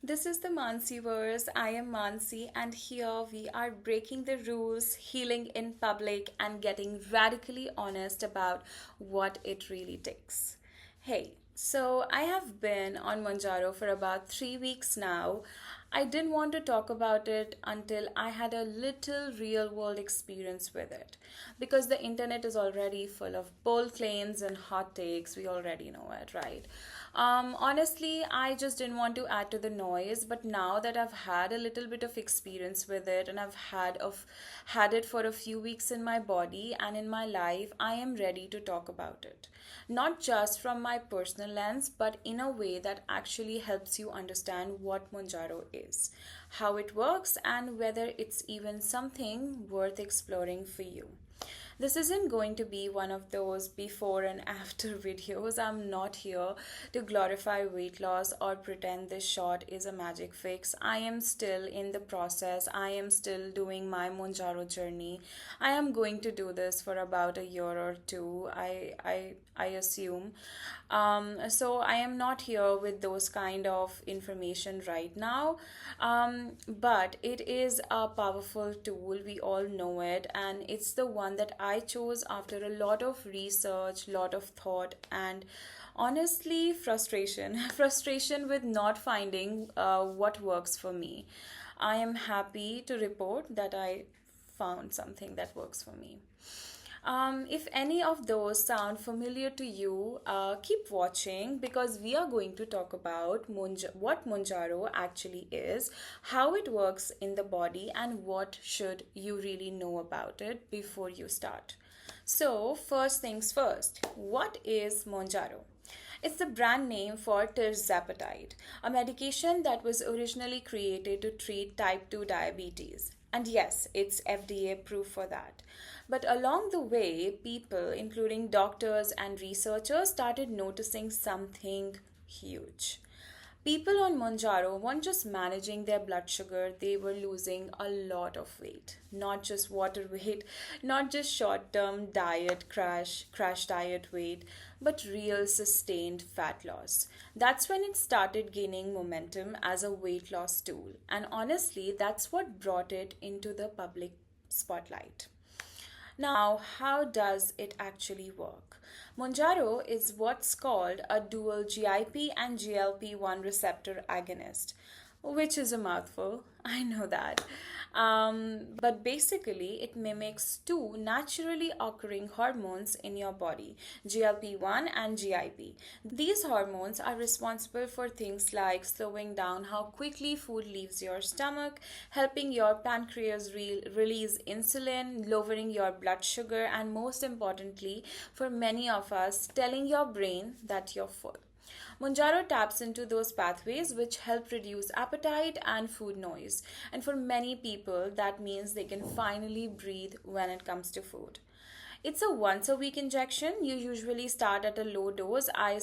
This is the Mansiverse. I am Mansi, and here we are breaking the rules, healing in public, and getting radically honest about what it really takes. Hey, so I have been on Mounjaro for about 3 weeks now. I didn't want to talk about it until I had a little real world experience with it. Because the internet is already full of bold claims and hot takes. We already know it, right? Honestly, I just didn't want to add to the noise, but now that I've had a little bit of experience with it and I've had it for a few weeks in my body and in my life, I am ready to talk about it. Not just from my personal lens, but in a way that actually helps you understand what Monjaro is, how it works, and whether it's even something worth exploring for you. This isn't going to be one of those before and after videos. I'm not here to glorify weight loss or pretend this shot is a magic fix. I am still in the process. I am still doing my Monjaro journey. I am going to do this for about a year or two, I assume. So I am not here with those kind of information right now. But it is a powerful tool. We all know it, and it's the one that I chose after a lot of research, lot of thought, and honestly, frustration. Frustration with not finding what works for me. I am happy to report that I found something that works for me. If any of those sound familiar to you, keep watching because we are going to talk about what Monjaro actually is, how it works in the body, and what should you really know about it before you start. So, first things first, what is Monjaro? It's the brand name for Tirzepatide, a medication that was originally created to treat type 2 diabetes. And yes, it's FDA proof for that. But along the way, people, including doctors and researchers, started noticing something huge. People on Monjaro weren't just managing their blood sugar, they were losing a lot of weight. Not just water weight, not just short term diet crash diet weight, but real sustained fat loss. That's when it started gaining momentum as a weight loss tool. And honestly, that's what brought it into the public spotlight. Now, how does it actually work? Mounjaro is what's called a dual GIP and GLP-1 receptor agonist, which is a mouthful. I know that. But basically, it mimics two naturally occurring hormones in your body, GLP-1 and GIP. These hormones are responsible for things like slowing down how quickly food leaves your stomach, helping your pancreas release insulin, lowering your blood sugar, and most importantly, for many of us, telling your brain that you're full. Mounjaro taps into those pathways which help reduce appetite and food noise. And for many people, that means they can finally breathe when it comes to food. It's a once a week injection. You usually start at a low dose. I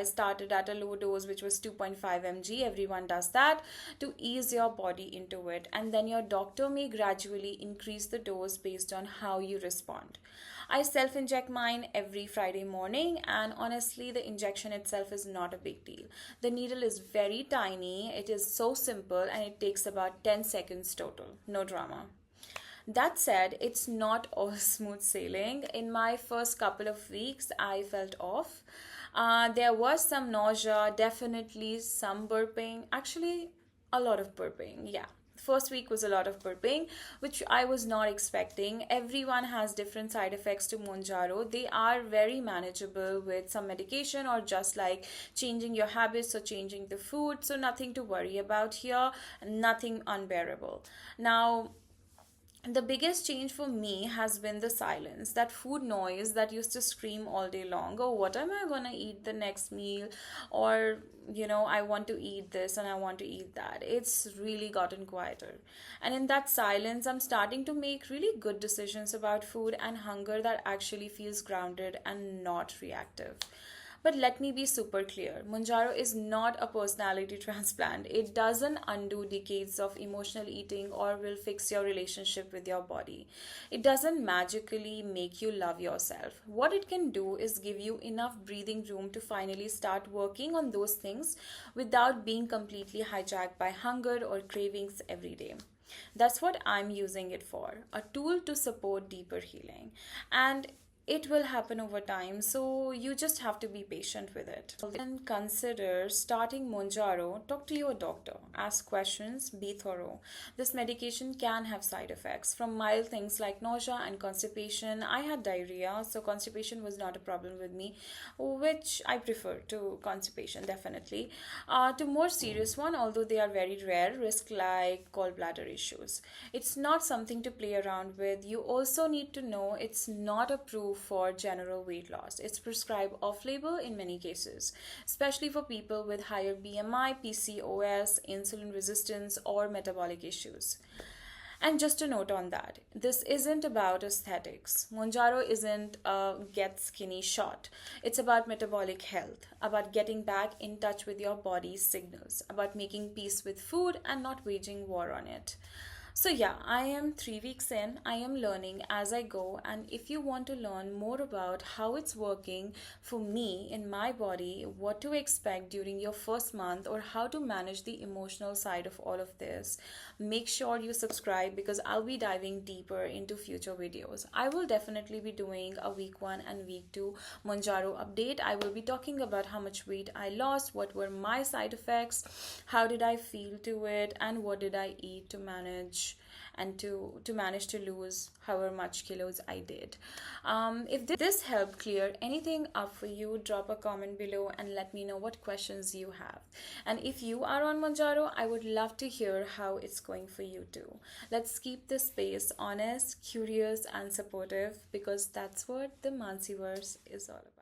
started at a low dose, which was 2.5 mg. Everyone does that to ease your body into it. And then your doctor may gradually increase the dose based on how you respond. I self inject mine every Friday morning, and honestly, the injection itself is not a big deal. The needle is very tiny, it is so simple, and it takes about 10 seconds total. No drama. That said, it's not all smooth sailing. In my first couple of weeks, I felt off. There was some nausea, definitely some burping. Actually, a lot of burping, yeah. First week was a lot of burping, which I was not expecting. Everyone has different side effects to Monjaro. They are very manageable with some medication or just like changing your habits or changing the food. So nothing to worry about here, nothing unbearable. Now, the biggest change for me has been the silence, that food noise that used to scream all day long. Oh, what am I gonna eat the next meal? Or, I want to eat this and I want to eat that. It's really gotten quieter. And in that silence, I'm starting to make really good decisions about food and hunger that actually feels grounded and not reactive. But let me be super clear, Mounjaro is not a personality transplant. It doesn't undo decades of emotional eating or will fix your relationship with your body. It doesn't magically make you love yourself. What it can do is give you enough breathing room to finally start working on those things without being completely hijacked by hunger or cravings every day. That's what I'm using it for, a tool to support deeper healing. And it will happen over time, so you just have to be patient with it. And consider starting Mounjaro. Talk to your doctor, ask questions, be thorough. This medication can have side effects, from mild things like nausea and constipation. I had diarrhea, so constipation was not a problem with me, which I prefer to constipation definitely, to more serious one, although they are very rare, risk like gallbladder issues. It's not something to play around with. You also need to know it's not approved for general weight loss. It's prescribed off label in many cases, especially for people with higher BMI, PCOS, insulin resistance, or metabolic issues. And just a note on that, this isn't about aesthetics. Mounjaro isn't a get skinny shot. It's about metabolic health, about getting back in touch with your body's signals, about making peace with food and not waging war on it. So, yeah, I am 3 weeks in. I am learning as I go. And if you want to learn more about how it's working for me in my body, what to expect during your first month, or how to manage the emotional side of all of this, make sure you subscribe because I'll be diving deeper into future videos. I will definitely be doing a week 1 and week 2 Mounjaro update. I will be talking about how much weight I lost, what were my side effects, how did I feel to it, and what did I eat to manage and to manage to lose however much kilos I did. If this helped clear anything up for you, drop a comment below and let me know what questions you have. And if you are on Mounjaro, I would love to hear how it's going for you too. Let's keep this space honest, curious, and supportive because that's what the Mansiverse is all about.